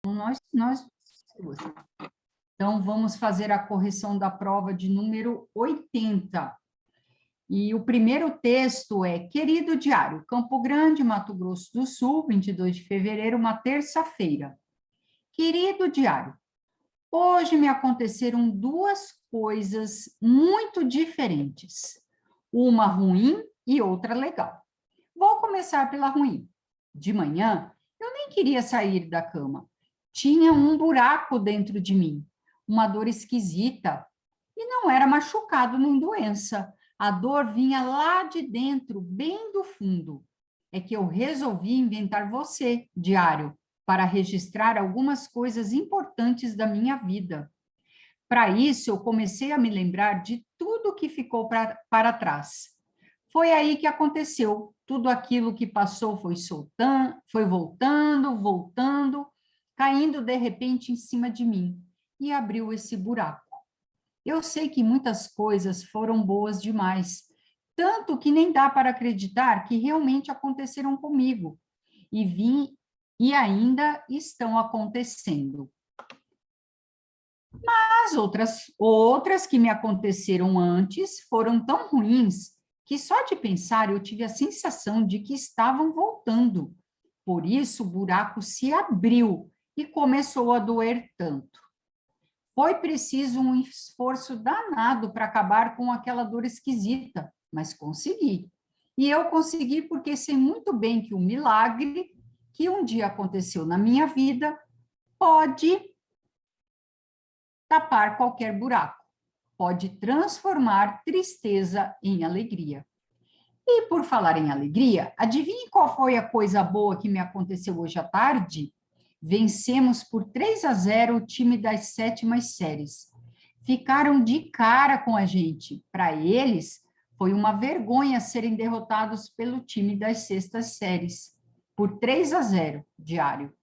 Nós duas. Então, vamos fazer a correção da prova de número 80. E o primeiro texto é: Querido Diário, Campo Grande, Mato Grosso do Sul, 22 de fevereiro, uma terça-feira. Querido Diário, hoje me aconteceram duas coisas muito diferentes. Uma ruim e outra legal. Vou começar pela ruim. De manhã, eu nem queria sair da cama. Tinha um buraco dentro de mim, uma dor esquisita. E não era machucado nem doença. A dor vinha lá de dentro, bem do fundo. É que eu resolvi inventar você, diário, para registrar algumas coisas importantes da minha vida. Para isso, eu comecei a me lembrar de tudo que ficou para trás. Foi aí que aconteceu. Tudo aquilo que passou foi soltando, foi voltando, caindo de repente em cima de mim e abriu esse buraco. Eu sei que muitas coisas foram boas demais, tanto que nem dá para acreditar que realmente aconteceram comigo e ainda estão acontecendo. As outras que me aconteceram antes foram tão ruins que só de pensar eu tive a sensação de que estavam voltando. Por isso, o buraco se abriu e começou a doer tanto. Foi preciso um esforço danado para acabar com aquela dor esquisita, mas consegui. E eu consegui porque sei muito bem que o milagre que um dia aconteceu na minha vida pode tapar qualquer buraco, pode transformar tristeza em alegria. E por falar em alegria, adivinhe qual foi a coisa boa que me aconteceu hoje à tarde? Vencemos por 3-0 o time das sétimas séries. Ficaram de cara com a gente. Para eles, foi uma vergonha serem derrotados pelo time das sextas séries. Por 3-0, diário.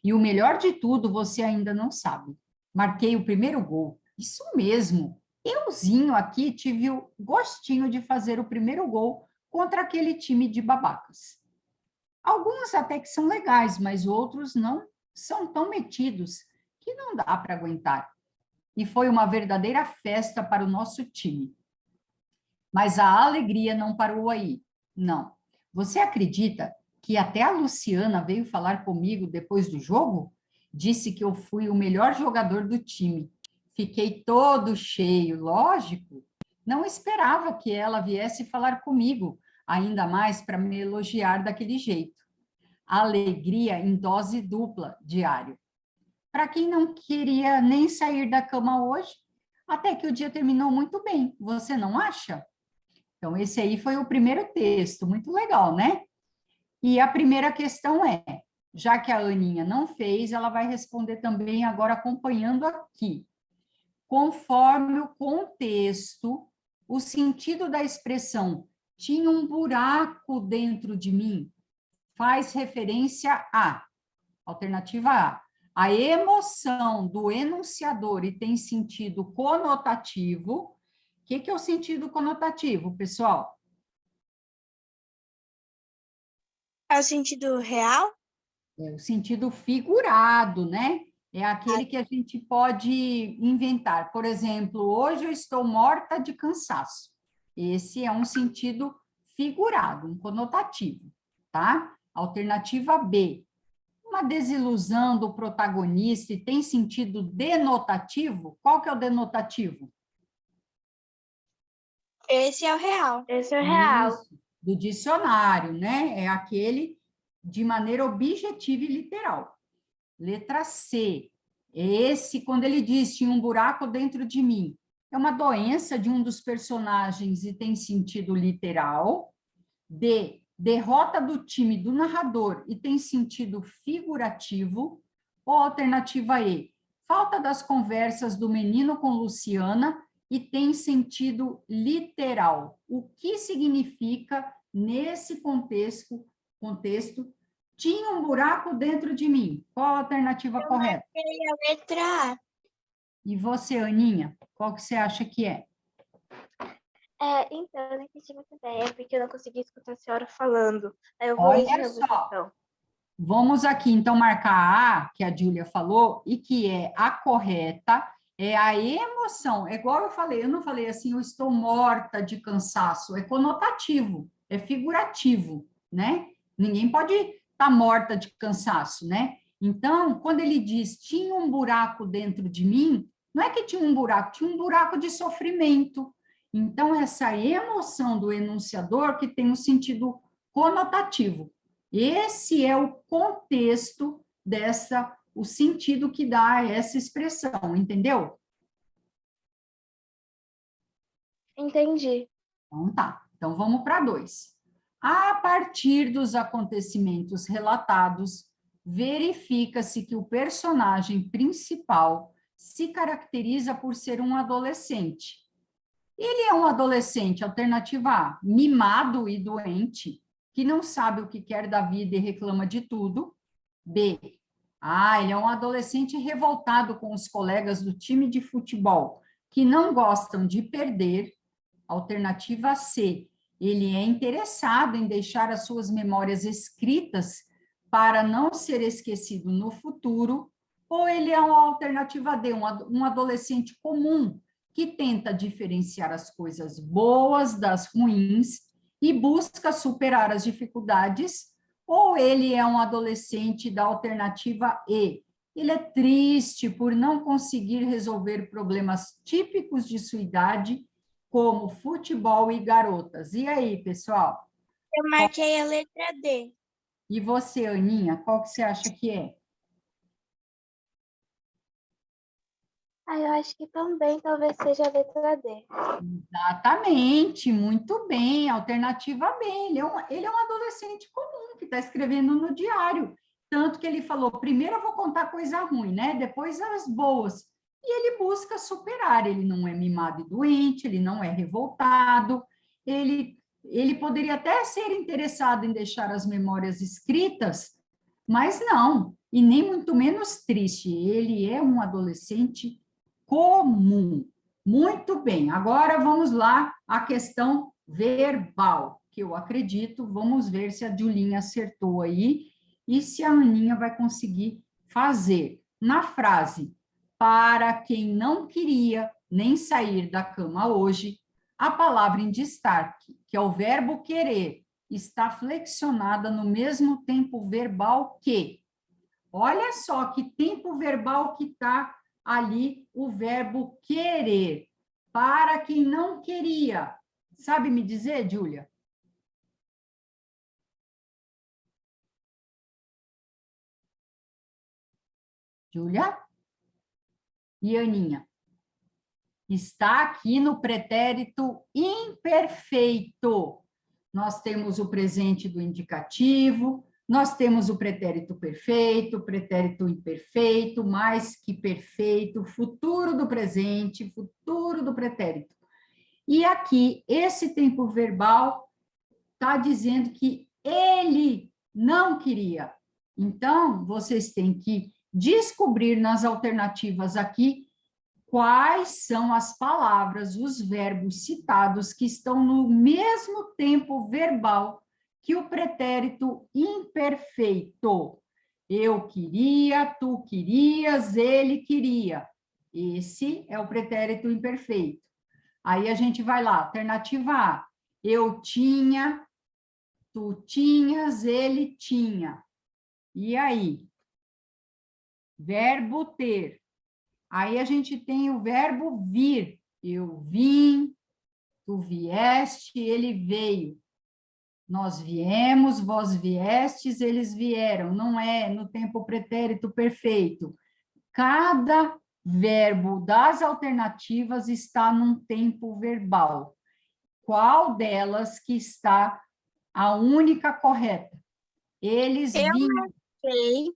E o melhor de tudo, você ainda não sabe. Marquei o primeiro gol. Isso mesmo. Euzinho aqui tive o gostinho de fazer o primeiro gol contra aquele time de babacas. Alguns até que são legais, mas outros não são tão metidos que não dá para aguentar. E foi uma verdadeira festa para o nosso time. Mas a alegria não parou aí. Não. Você acredita que até a Luciana veio falar comigo depois do jogo? Disse que eu fui o melhor jogador do time. Fiquei todo cheio, lógico. Não esperava que ela viesse falar comigo, ainda mais para me elogiar daquele jeito. Alegria em dose dupla, diário. Para quem não queria nem sair da cama hoje, até que o dia terminou muito bem, você não acha? Então, esse aí foi o primeiro texto, muito legal, né? E a primeira questão é, já que a Aninha não fez, ela vai responder também agora acompanhando aqui. Conforme o contexto, o sentido da expressão tinha um buraco dentro de mim faz referência a, alternativa a emoção do enunciador e tem sentido conotativo. O que é o sentido conotativo, pessoal? É o sentido real? É o sentido figurado, né? É aquele que a gente pode inventar. Por exemplo, hoje eu estou morta de cansaço. Esse é um sentido figurado, um conotativo, tá? Alternativa B. Uma desilusão do protagonista e tem sentido denotativo? Qual que é o denotativo? Esse é o real. Esse é o real. Isso, do dicionário, né? É aquele de maneira objetiva e literal. Letra C. Esse, quando ele diz tinha um buraco dentro de mim, é uma doença de um dos personagens e tem sentido literal. D. Derrota do time do narrador e tem sentido figurativo. Ou alternativa E. Falta das conversas do menino com Luciana e tem sentido literal. O que significa, nesse contexto, tinha um buraco dentro de mim? Qual a alternativa correta? A letra A. E você, Aninha, qual que você acha que é? Então, eu não entendi muito bem, porque eu não consegui escutar a senhora falando. Aí eu vou ler de Olha novo, só, então. Vamos aqui, então, marcar a A, que a Júlia falou, e que é a correta, é a emoção. É igual eu falei, eu não falei assim, eu estou morta de cansaço. É conotativo, é figurativo, né? Ninguém pode estar morta de cansaço, né? Então, quando ele diz, tinha um buraco dentro de mim, não é que tinha um buraco, tinha um buraco de sofrimento. Então, essa emoção do enunciador que tem um sentido conotativo. Esse é o contexto dessa, o sentido que dá essa expressão, entendeu? Entendi. Então tá. Então vamos para 2. A partir dos acontecimentos relatados, verifica-se que o personagem principal se caracteriza por ser um adolescente. Ele é um adolescente, alternativa A, mimado e doente, que não sabe o que quer da vida e reclama de tudo. B. Ele é um adolescente revoltado com os colegas do time de futebol, que não gostam de perder. Alternativa C. Ele é interessado em deixar as suas memórias escritas para não ser esquecido no futuro. Ou ele é uma alternativa D, um adolescente comum, que tenta diferenciar as coisas boas das ruins e busca superar as dificuldades. Ou ele é um adolescente da alternativa E. Ele é triste por não conseguir resolver problemas típicos de sua idade, como futebol e garotas. E aí, pessoal? Eu marquei a letra D. E você, Aninha, qual que você acha que é? Eu acho que também talvez seja a letra D. Exatamente, muito bem, alternativa B. Ele é um adolescente comum que está escrevendo no diário. Tanto que ele falou: primeiro eu vou contar coisa ruim, né? Depois as boas. E ele busca superar. Ele não é mimado e doente, ele não é revoltado, ele poderia até ser interessado em deixar as memórias escritas, mas não, e nem muito menos triste. Ele é um adolescente comum. Muito bem, agora vamos lá à questão verbal, que eu acredito, vamos ver se a Julinha acertou aí e se a Aninha vai conseguir fazer. Na frase, para quem não queria nem sair da cama hoje, a palavra em destaque, que é o verbo querer, está flexionada no mesmo tempo verbal que. Olha só que tempo verbal que está ali o verbo querer, para quem não queria. Sabe me dizer, Júlia? Júlia? E Aninha? Está aqui no pretérito imperfeito. Nós temos o presente do indicativo, nós temos o pretérito perfeito, pretérito imperfeito, mais que perfeito, futuro do presente, futuro do pretérito. E aqui, esse tempo verbal está dizendo que ele não queria. Então, vocês têm que descobrir nas alternativas aqui quais são as palavras, os verbos citados que estão no mesmo tempo verbal que o pretérito imperfeito. Eu queria, tu querias, ele queria. Esse é o pretérito imperfeito. Aí a gente vai lá, alternativa A. Eu tinha, tu tinhas, ele tinha. E aí? Verbo ter. Aí a gente tem o verbo vir. Eu vim, tu vieste, ele veio. Nós viemos, vós viestes, eles vieram. Não é no tempo pretérito perfeito. Cada verbo das alternativas está num tempo verbal. Qual delas que está a única correta? Eles Eu vinham. marquei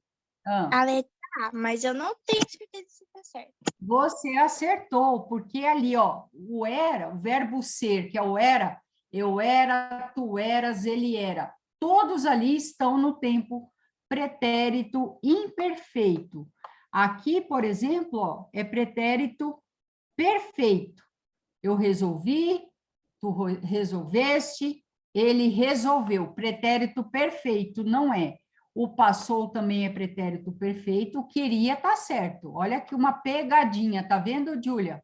Ah, a letra A, mas eu não tenho certeza se está certo. você acertou, porque ali, ó, o era, o verbo ser, que é o era, eu era, tu eras, ele era. Todos ali estão no tempo pretérito imperfeito. Aqui, por exemplo, ó, é pretérito perfeito. Eu resolvi, tu resolveste, ele resolveu. Pretérito perfeito, não é. O passou também é pretérito perfeito. O queria tá certo. Olha aqui uma pegadinha, tá vendo, Júlia?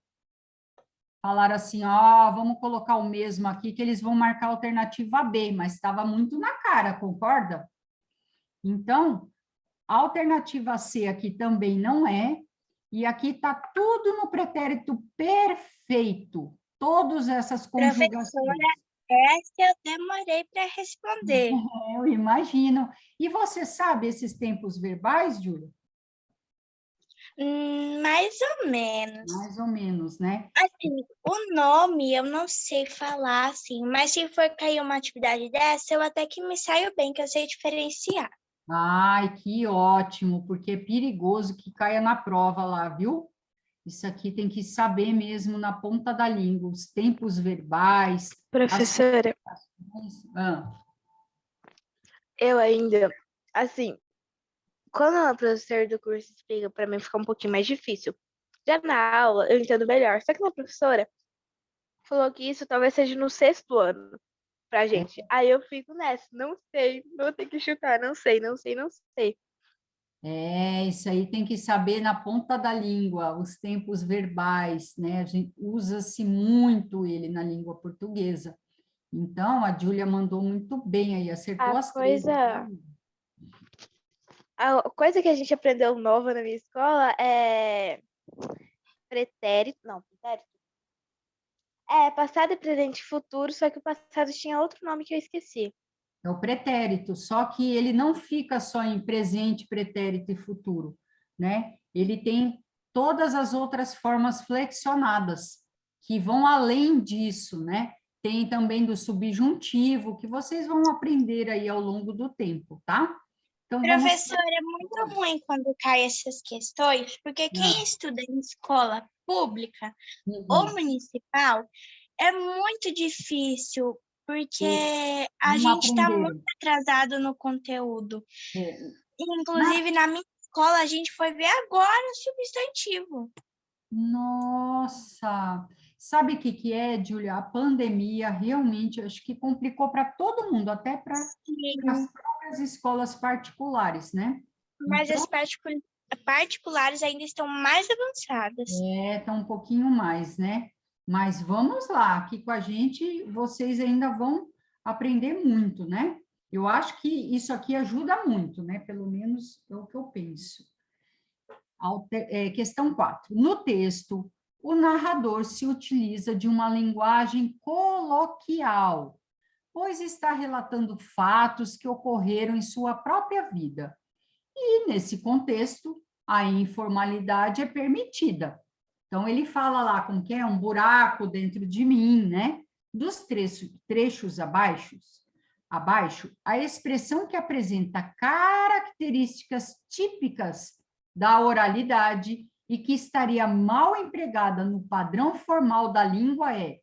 Falaram assim, ó, vamos colocar o mesmo aqui, que eles vão marcar a alternativa B, mas estava muito na cara, concorda? Então, a alternativa C aqui também não é, e aqui está tudo no pretérito perfeito, todas essas conjugações. Professora, essa eu demorei para responder. Eu imagino. E você sabe esses tempos verbais, Júlia? Mais ou menos. Mais ou menos, né? Assim, o nome eu não sei falar, assim, mas se for cair uma atividade dessa, eu até que me saio bem, que eu sei diferenciar. Ai, que ótimo, porque é perigoso que caia na prova lá, viu? Isso aqui tem que saber mesmo na ponta da língua, os tempos verbais, as Professora, conjugações. Ah, eu ainda, assim, quando a professora do curso explica, para mim fica um pouquinho mais difícil. Já na aula eu entendo melhor. Só que uma professora falou que isso talvez seja no 6º ano pra gente. Aí eu fico nessa, não sei, vou ter que chutar, não sei, não sei, não sei. isso aí tem que saber na ponta da língua, os tempos verbais, né? A gente usa-se muito ele na língua portuguesa. Então, a Júlia mandou muito bem aí, acertou A as três. coisa, a coisa que a gente aprendeu nova na minha escola é pretérito, não, pretérito. É passado, presente e futuro, só que o passado tinha outro nome que eu esqueci. É o pretérito, só que ele não fica só em presente, pretérito e futuro, né? Ele tem todas as outras formas flexionadas, que vão além disso, né? Tem também do subjuntivo, que vocês vão aprender aí ao longo do tempo, tá? Então, vamos... Professora, é muito ruim quando caem essas questões, porque quem Ah, estuda em escola pública ou uhum. municipal é muito difícil, porque a Não gente está muito aprenderam. atrasado no conteúdo. É, Inclusive, na minha escola, a gente foi ver agora o substantivo. Nossa! Sabe o que que é, Júlia? A pandemia realmente, acho que complicou para todo mundo, até para as Sim, próprias escolas particulares, né? mas Então, as particulares ainda estão mais avançadas. tá um pouquinho mais, né? Mas vamos lá, aqui com a gente, vocês ainda vão aprender muito, né? Eu acho que isso aqui ajuda muito, né? Pelo menos é o que eu penso. Questão 4. No texto, o narrador se utiliza de uma linguagem coloquial, pois está relatando fatos que ocorreram em sua própria vida. E, nesse contexto, a informalidade é permitida. Então, ele fala lá com que é um buraco dentro de mim, né? Dos trechos abaixo, a expressão que apresenta características típicas da oralidade e que estaria mal empregada no padrão formal da língua é: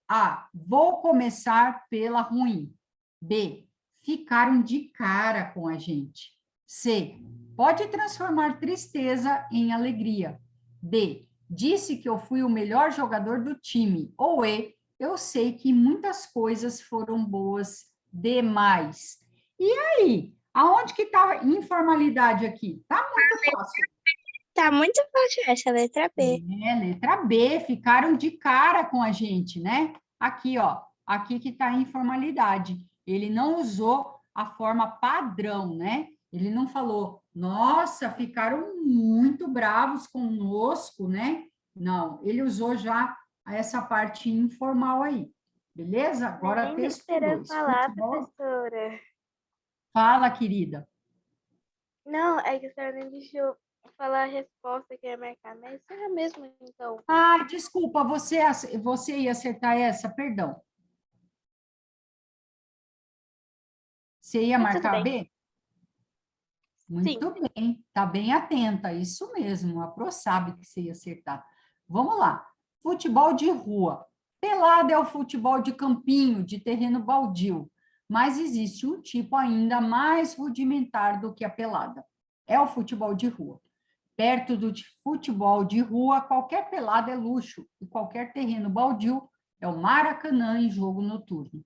A. Vou começar pela ruim. B. Ficaram de cara com a gente. C. Pode transformar tristeza em alegria. D. Disse que eu fui o melhor jogador do time. Ou E. Eu sei que muitas coisas foram boas demais. E aí? Aonde que está a informalidade aqui? Está muito fácil. Tá muito fácil essa letra B. Letra B, ficaram de cara com a gente, né? Aqui, ó, aqui que está a informalidade. Ele não usou a forma padrão, né? Ele não falou, nossa, ficaram muito bravos conosco, né? Não, ele usou já essa parte informal aí. Beleza? Agora Nem texto esperando 2. falar, Futebol. professora. Fala, querida. Não, é que a senhora nem deixou falar a resposta que ia marcar, mas será mesmo, então? Ah, desculpa, você ia acertar essa, perdão. Você ia Mas tudo marcar bem. B? Sim. Muito bem, está bem atenta, isso mesmo, a Pro sabe que você ia acertar. Vamos lá, futebol de rua. Pelada é o futebol de campinho, de terreno baldio, mas existe um tipo ainda mais rudimentar do que a pelada. É o futebol de rua. Perto do futebol de rua, qualquer pelada é luxo e qualquer terreno baldio é o Maracanã em jogo noturno.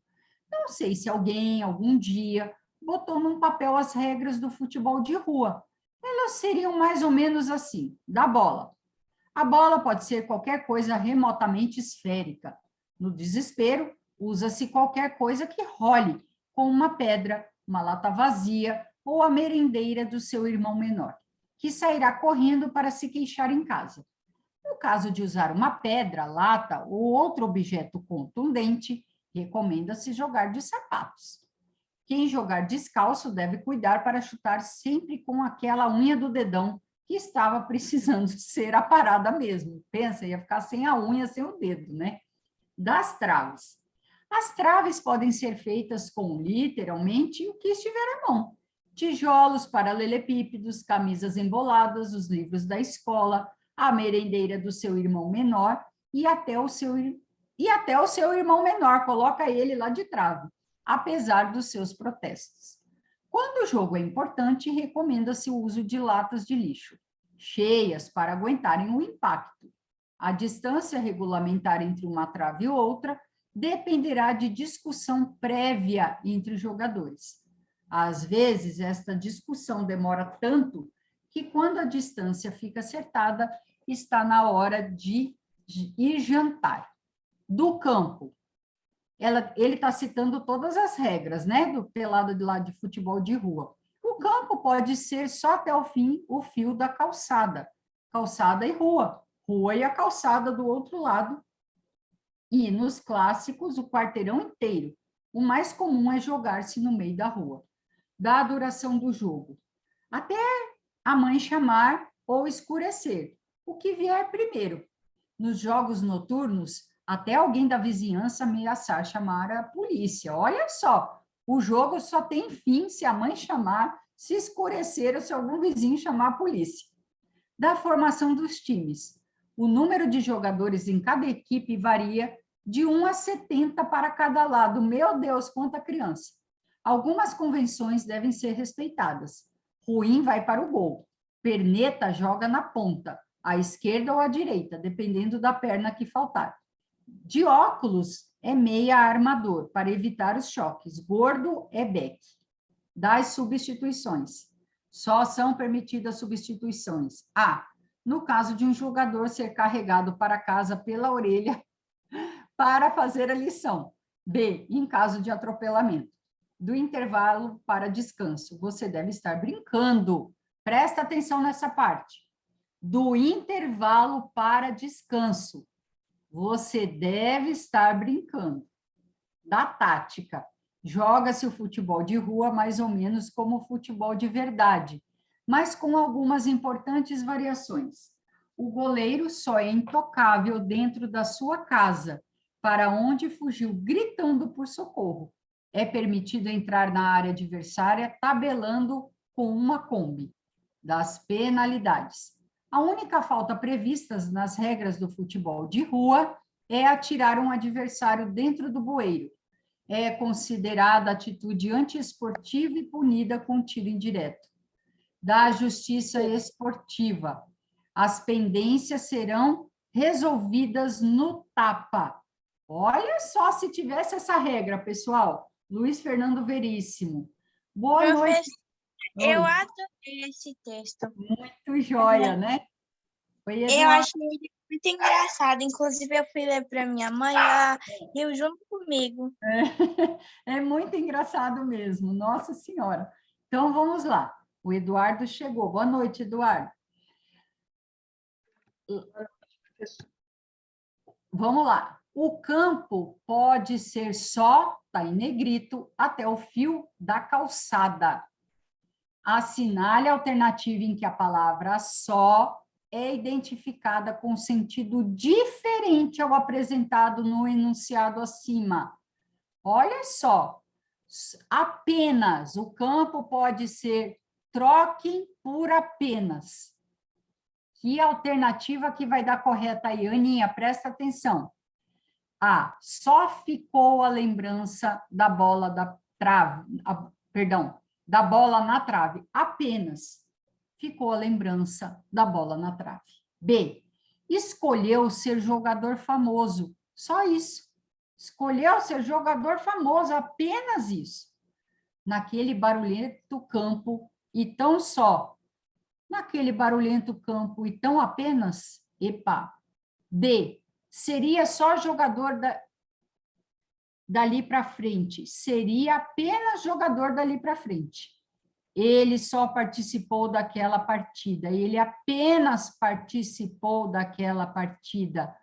Não sei se alguém, algum dia, botou num papel as regras do futebol de rua. Elas seriam mais ou menos assim: da bola. A bola pode ser qualquer coisa remotamente esférica. No desespero, usa-se qualquer coisa que role, como uma pedra, uma lata vazia ou a merendeira do seu irmão menor, que sairá correndo para se queixar em casa. No caso de usar uma pedra, lata ou outro objeto contundente, recomenda-se jogar de sapatos. Quem jogar descalço deve cuidar para chutar sempre com aquela unha do dedão que estava precisando ser aparada mesmo. Pensa, ia ficar sem a unha, sem o dedo, né? Das traves. As traves podem ser feitas com, literalmente, o que estiver à mão. Tijolos, paralelepípedos, camisas emboladas, os livros da escola, a merendeira do seu irmão menor e até o seu irmão menor, coloca ele lá de trave, apesar dos seus protestos. Quando o jogo é importante, recomenda-se o uso de latas de lixo, cheias para aguentarem o impacto. A distância regulamentar entre uma trave e outra dependerá de discussão prévia entre os jogadores. Às vezes, esta discussão demora tanto que, quando a distância fica acertada, está na hora de ir jantar. Do campo, ele está citando todas as regras, né, do pelado de lá de futebol de rua. O campo pode ser só até o fim o fio da calçada, calçada e rua e a calçada do outro lado. E nos clássicos, o quarteirão inteiro. O mais comum é jogar-se no meio da rua. Da duração do jogo, até a mãe chamar ou escurecer, o que vier primeiro. Nos jogos noturnos, até alguém da vizinhança ameaçar chamar a polícia. Olha só, o jogo só tem fim se a mãe chamar, se escurecer ou se algum vizinho chamar a polícia. Da formação dos times, o número de jogadores em cada equipe varia de 1 a 70 para cada lado. Meu Deus, quanta criança! Algumas convenções devem ser respeitadas. Ruim vai para o gol. Perneta joga na ponta, à esquerda ou à direita, dependendo da perna que faltar. De óculos é meia armador, para evitar os choques. Gordo é back. Das substituições. Só são permitidas substituições. A. No caso de um jogador ser carregado para casa pela orelha para fazer a lição. B. Em caso de atropelamento. Do intervalo para descanso. Você deve estar brincando. Presta atenção nessa parte. Do intervalo para descanso. Você deve estar brincando. Da tática. Joga-se o futebol de rua mais ou menos como o futebol de verdade, mas com algumas importantes variações. O goleiro só é intocável dentro da sua casa, para onde fugiu gritando por socorro. É permitido entrar na área adversária tabelando com uma Kombi. Das penalidades. A única falta prevista nas regras do futebol de rua é atirar um adversário dentro do bueiro. É considerada atitude antiesportiva e punida com tiro indireto. Da justiça esportiva. As pendências serão resolvidas no tapa. Olha só se tivesse essa regra, pessoal. Luiz Fernando Veríssimo. Boa noite. Eu adorei esse texto. Muito joia, né? Oi, eu achei ele muito engraçado. Inclusive, eu fui ler para minha mãe, ela riu junto comigo. É muito engraçado mesmo, Nossa Senhora. Então, vamos lá. O Eduardo chegou. Boa noite, Eduardo. Vamos lá. O campo pode ser só, está em negrito, até o fio da calçada. Assinale a alternativa em que a palavra só é identificada com sentido diferente ao apresentado no enunciado acima. Olha só, apenas, o campo pode ser troquem por apenas. Que alternativa que vai dar correta aí, Aninha? Presta atenção. A, só ficou a lembrança da bola da trave, da bola na trave, apenas ficou a lembrança da bola na trave. B, escolheu ser jogador famoso, só isso. Escolheu ser jogador famoso, apenas isso. naquele barulhento campo e tão só. Naquele barulhento campo e tão apenas? Epa. B. Seria só jogador dali para frente. Seria apenas jogador dali para frente. Ele só participou daquela partida. Ele apenas participou daquela partida.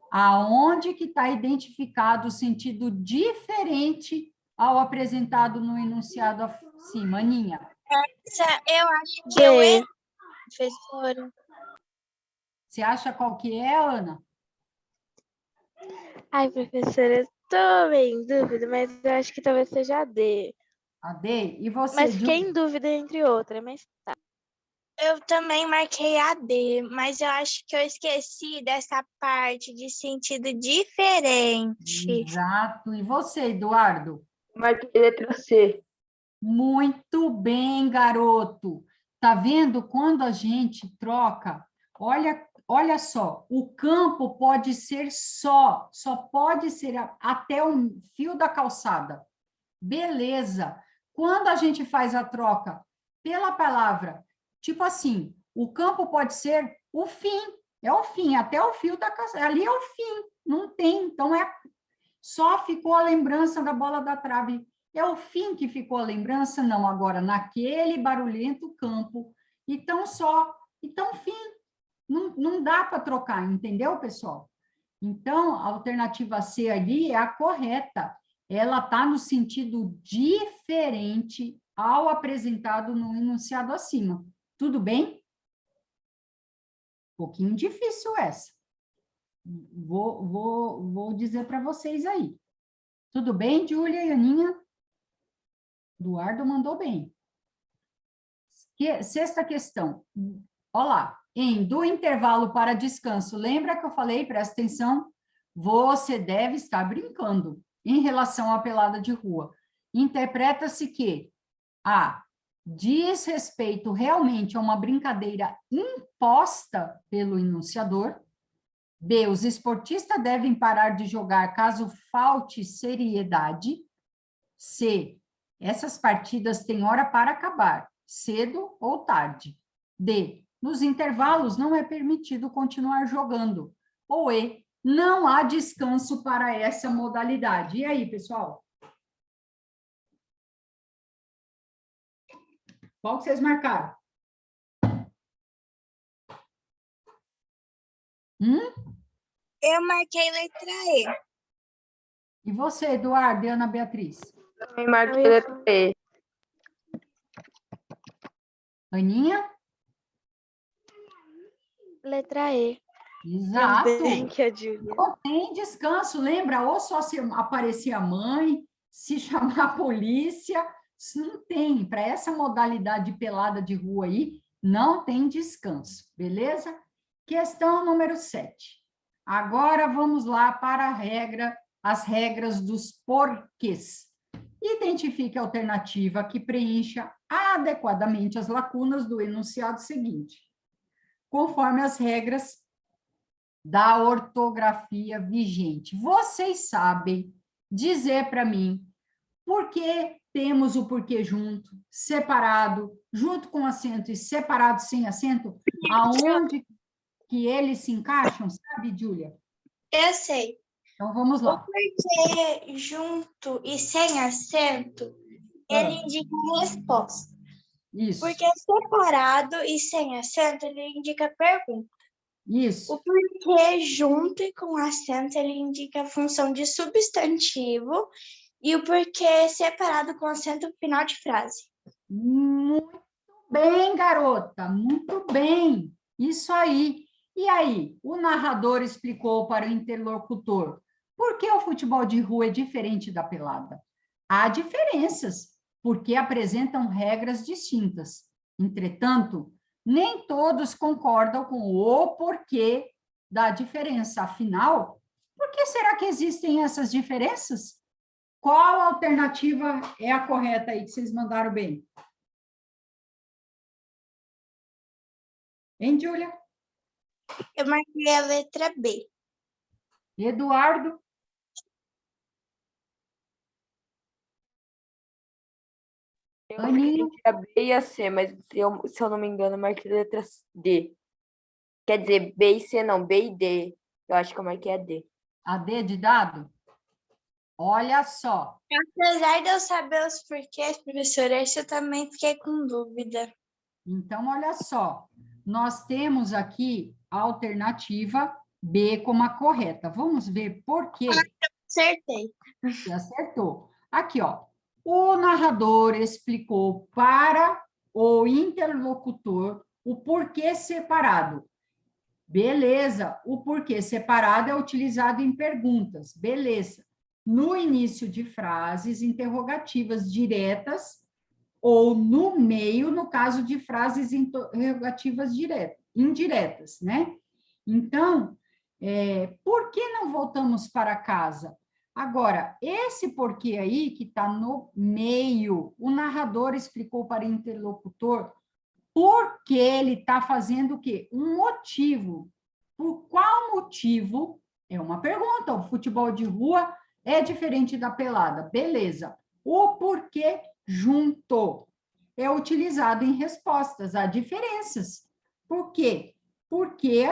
Aonde que está identificado o sentido diferente ao apresentado no enunciado acima, Aninha? Eu acho que eu errei, professora. Você acha qual que é, Ana? Ai, professora, eu tô meio em dúvida, mas eu acho que talvez seja a D. A D? E você, Mas fiquei Júlia? em dúvida entre outras, mas Eu também marquei a D, mas eu acho que eu esqueci dessa parte de sentido diferente. Exato. E você, Eduardo? Marquei letra C. Muito bem, garoto. Tá vendo? Quando a gente troca, olha só, o campo pode ser só pode ser até o fio da calçada. Beleza. Quando a gente faz a troca pela palavra, tipo assim, o campo pode ser o fim, é o fim, até o fio da calçada, ali é o fim, não tem, então só ficou a lembrança da bola da trave. É o fim que ficou a lembrança? Não, agora, naquele barulhento campo. Então, fim. Não dá para trocar, entendeu, pessoal? Então, a alternativa C ali é a correta. Ela está no sentido diferente ao apresentado no enunciado acima. Tudo bem? Um pouquinho difícil essa. Vou dizer para vocês aí. Tudo bem, Júlia e Aninha? Eduardo mandou bem. Sexta questão. Olha lá. Do intervalo para descanso, lembra que eu falei, presta atenção, você deve estar brincando em relação à pelada de rua. Interpreta-se que A. Diz respeito realmente a uma brincadeira imposta pelo enunciador. B. Os esportistas devem parar de jogar caso falte seriedade. C. Essas partidas têm hora para acabar, cedo ou tarde. D. Nos intervalos não é permitido continuar jogando. Ou E. Não há descanso para essa modalidade. E aí, pessoal? Qual que vocês marcaram? Eu marquei letra E. E você, Eduardo e Ana Beatriz? Também marquei letra E. Aninha? letra E. Exato. Também que a Júlia. Não tem descanso, lembra? Ou só se aparecer a mãe, se chamar a polícia, não tem. Para essa modalidade de pelada de rua aí, não tem descanso, beleza? Questão número 7. Agora vamos lá para as regras dos porquês. Identifique a alternativa que preencha adequadamente as lacunas do enunciado seguinte, conforme as regras da ortografia vigente. Vocês sabem dizer para mim por que temos o porquê junto, separado, junto com acento e separado sem acento? Aonde que eles se encaixam, sabe, Júlia? Eu sei. Então, vamos O lá. porquê junto e sem acento, ele indica a resposta. Isso. Porque separado e sem acento, ele indica a pergunta. Isso. O porquê junto e com acento, ele indica a função de substantivo. E o porquê separado com acento final de frase. Muito bem, garota, muito bem. Isso aí. E aí, o narrador explicou para o interlocutor por que o futebol de rua é diferente da pelada. Há diferenças, porque apresentam regras distintas. Entretanto, nem todos concordam com o porquê da diferença. Afinal, por que será que existem essas diferenças? Qual alternativa é a correta aí que vocês mandaram bem? Hein, Júlia? Eu marquei a letra B. Eduardo? Eu Aninho, fiquei entre a B e a C, mas se eu não me engano, eu marquei a letra D. Quer dizer, B e C não, B e D. Eu acho que eu marquei a D. a D de dado? Olha só. Apesar de eu saber os porquês, professora, isso eu também fiquei com dúvida. Então, olha só. Nós temos aqui a alternativa B como a correta. Vamos ver por quê. Acertei. Você acertou. Aqui, ó. O narrador explicou para o interlocutor o porquê separado. Beleza. O porquê separado é utilizado em perguntas. Beleza. No início de frases interrogativas diretas ou no meio, no caso de frases interrogativas indiretas, né? Então, por que não voltamos para casa? Agora, esse porquê aí, que está no meio, o narrador explicou para o interlocutor por que ele está fazendo o quê? Um motivo. Por qual motivo? É uma pergunta. O futebol de rua é diferente da pelada. Beleza. O porquê junto é utilizado em respostas. Há diferenças. Por quê? Porque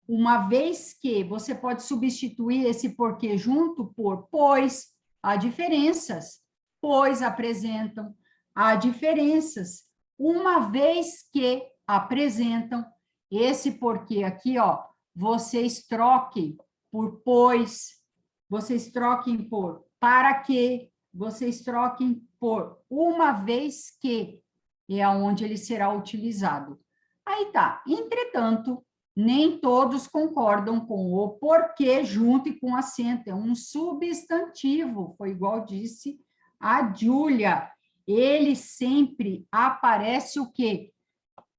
uma vez que você pode substituir esse porquê junto por pois, há diferenças. Pois apresentam, há diferenças. Uma vez que apresentam esse porquê aqui, ó, vocês troquem por pois, vocês troquem por para que, vocês troquem por uma vez que, é onde ele será utilizado. Aí tá. Entretanto, nem todos concordam com o porquê junto e com acento. É um substantivo, foi igual disse a Júlia. Ele sempre aparece o quê?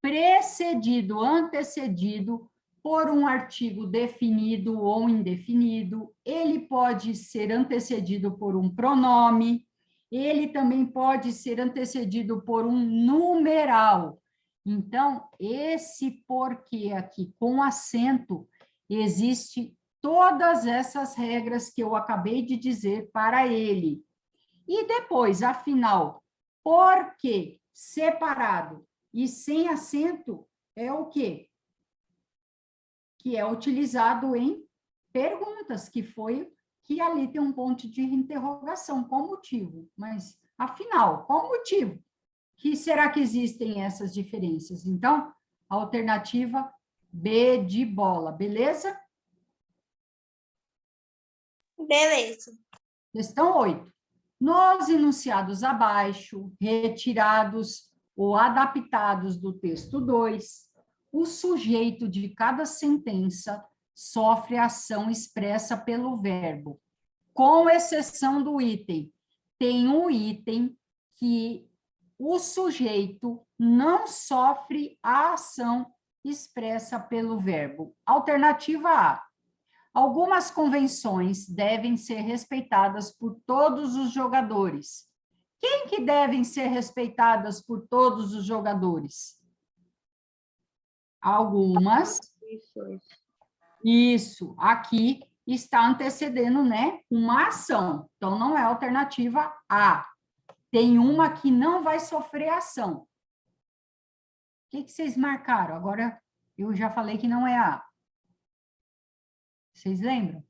Precedido, antecedido por um artigo definido ou indefinido. Ele pode ser antecedido por um pronome. Ele também pode ser antecedido por um numeral. Então, esse porquê aqui com acento, existe todas essas regras que eu acabei de dizer para ele. E depois, afinal, porque separado e sem acento é o quê? Que é utilizado em perguntas, que ali tem um ponto de interrogação, qual motivo? Mas, afinal, qual motivo? Que será que existem essas diferenças? Então, alternativa B de bola, beleza? Beleza. Questão 8. Nos enunciados abaixo, retirados ou adaptados do texto 2, o sujeito de cada sentença sofre a ação expressa pelo verbo, com exceção do item. Tem um item que o sujeito não sofre a ação expressa pelo verbo. Alternativa A. Algumas convenções devem ser respeitadas por todos os jogadores. Quem que devem ser respeitadas por todos os jogadores? Algumas. Isso, aqui está antecedendo, né, uma ação. Então, não é alternativa A. Tem uma que não vai sofrer ação. O que vocês marcaram? Agora, eu já falei que não é A. Vocês lembram?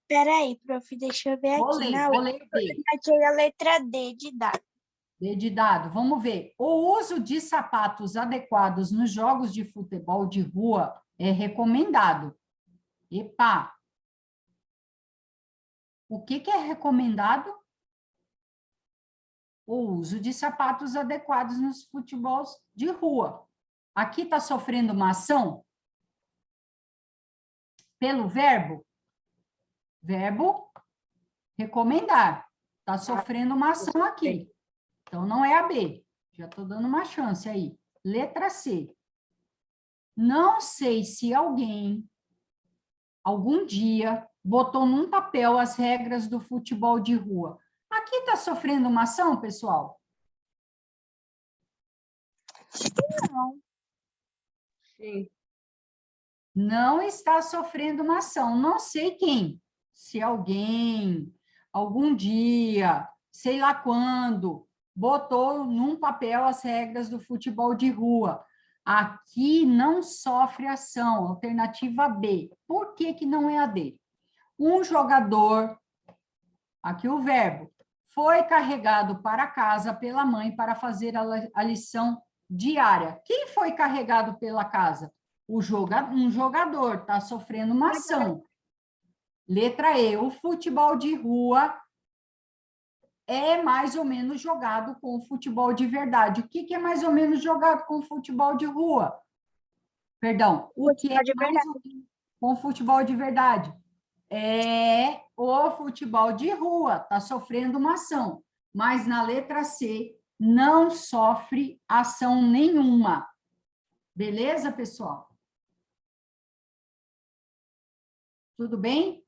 Peraí, prof, deixa eu ver Vou aqui. ler, vou ler B. Marquei a letra D de dado. D de dado. Vamos ver. O uso de sapatos adequados nos jogos de futebol de rua é recomendado. Epa! O que é recomendado? O uso de sapatos adequados nos futebols de rua. Aqui está sofrendo uma ação? Pelo verbo? Verbo recomendar. Está sofrendo uma ação aqui. Então, não é a B. Já estou dando uma chance aí. Letra C. Não sei se alguém, algum dia, botou num papel as regras do futebol de rua. Aqui está sofrendo uma ação, pessoal? Não. Sim. Não está sofrendo uma ação. Não sei quem. Se alguém, algum dia, sei lá quando, botou num papel as regras do futebol de rua. Aqui não sofre ação, alternativa B. Por que que não é a D? Um jogador, aqui o verbo, foi carregado para casa pela mãe para fazer a lição diária. Quem foi carregado pela casa? Um jogador, está sofrendo uma ação. Letra E, o futebol de rua é mais ou menos jogado com o futebol de verdade. O que que é mais ou menos jogado com o futebol de rua? Perdão, o que é mais ou menos com o futebol de verdade? É o futebol de rua, está sofrendo uma ação. Mas na letra C, não sofre ação nenhuma. Beleza, pessoal? Tudo bem?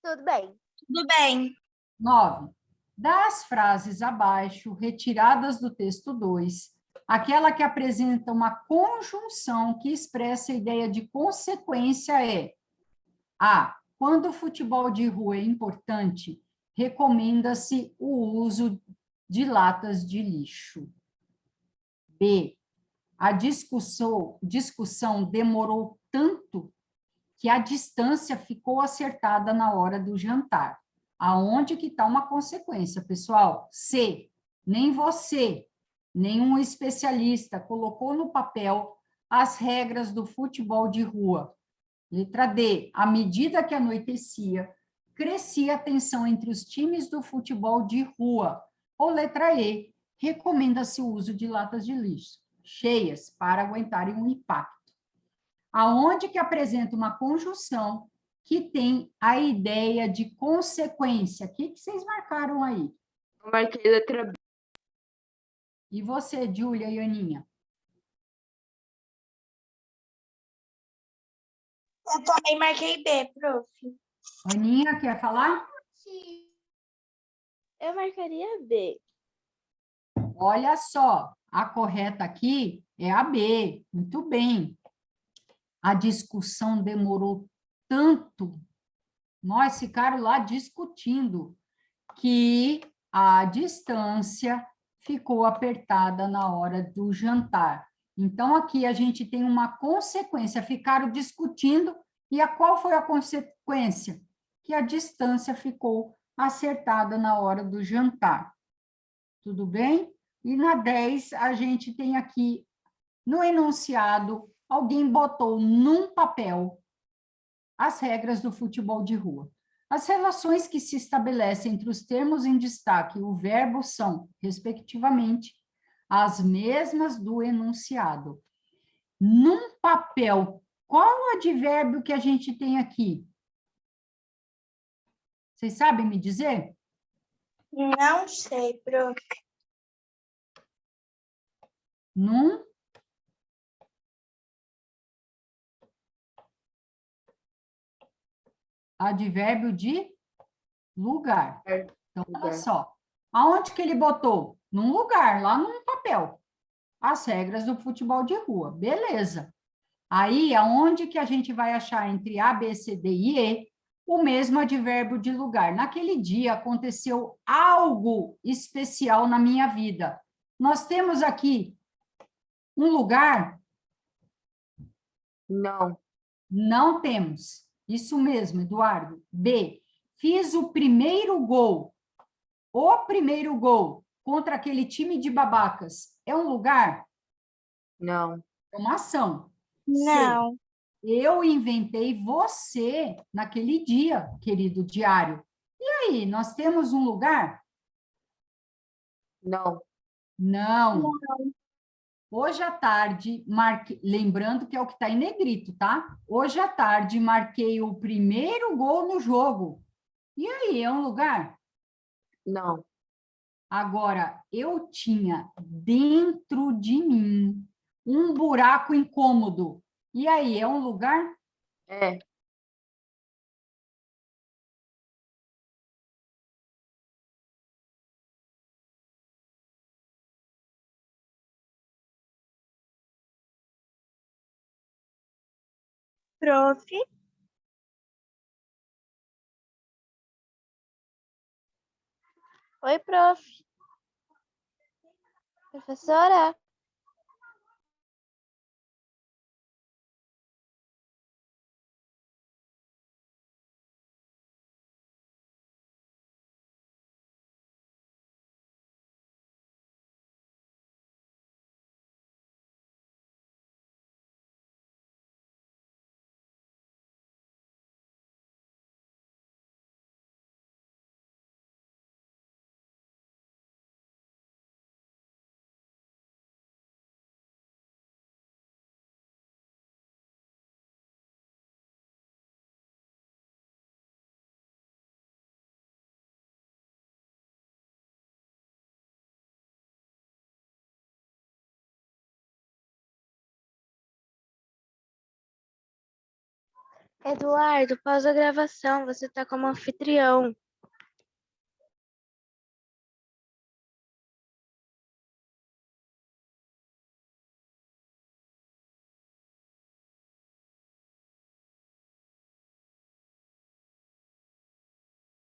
Tudo bem. Tudo bem. 9. Das frases abaixo, retiradas do texto 2, aquela que apresenta uma conjunção que expressa a ideia de consequência é: A. Quando o futebol de rua é importante, recomenda-se o uso de latas de lixo. B. A discussão demorou tanto que a distância ficou acertada na hora do jantar. Aonde que está uma consequência, pessoal? C. Nem você, nenhum especialista colocou no papel as regras do futebol de rua. Letra D. À medida que anoitecia, crescia a tensão entre os times do futebol de rua. Ou letra E. Recomenda-se o uso de latas de lixo cheias para aguentarem um impacto. Aonde que apresenta uma conjunção que tem a ideia de consequência. O que que vocês marcaram aí? Eu marquei letra B. E você, Júlia e Aninha? Eu também marquei B, prof. Aninha, quer falar? Sim. Eu marcaria B. Olha só, a correta aqui é a B. Muito bem. A discussão demorou tanto, nós ficaram lá discutindo, que a distância ficou apertada na hora do jantar. Então, aqui a gente tem uma consequência, ficaram discutindo, e qual foi a consequência? Que a distância ficou acertada na hora do jantar. Tudo bem? E na 10, a gente tem aqui, no enunciado, alguém botou num papel as regras do futebol de rua. As relações que se estabelecem entre os termos em destaque e o verbo são, respectivamente, as mesmas do enunciado. Num papel, qual o advérbio que a gente tem aqui? Vocês sabem me dizer? Não sei, prof. Num advérbio de lugar. Então, olha só. Aonde que ele botou? Num lugar, lá num papel. As regras do futebol de rua. Beleza. Aí, aonde que a gente vai achar entre A, B, C, D e E o mesmo advérbio de lugar? Naquele dia aconteceu algo especial na minha vida. Nós temos aqui um lugar? Não. Não temos. Isso mesmo, Eduardo. B. Fiz o primeiro gol. O primeiro gol contra aquele time de babacas. É um lugar? Não. É uma ação. Não. Eu inventei você naquele dia, querido diário. E aí, nós temos um lugar? Não. Não. Hoje à tarde, lembrando que é o que está em negrito, tá? Hoje à tarde, marquei o primeiro gol no jogo. E aí, é um lugar? Não. Agora, eu tinha dentro de mim um buraco incômodo. E aí, é um lugar? É. Prof. Oi, prof. Professora? Eduardo, pausa a gravação. Você tá como anfitrião.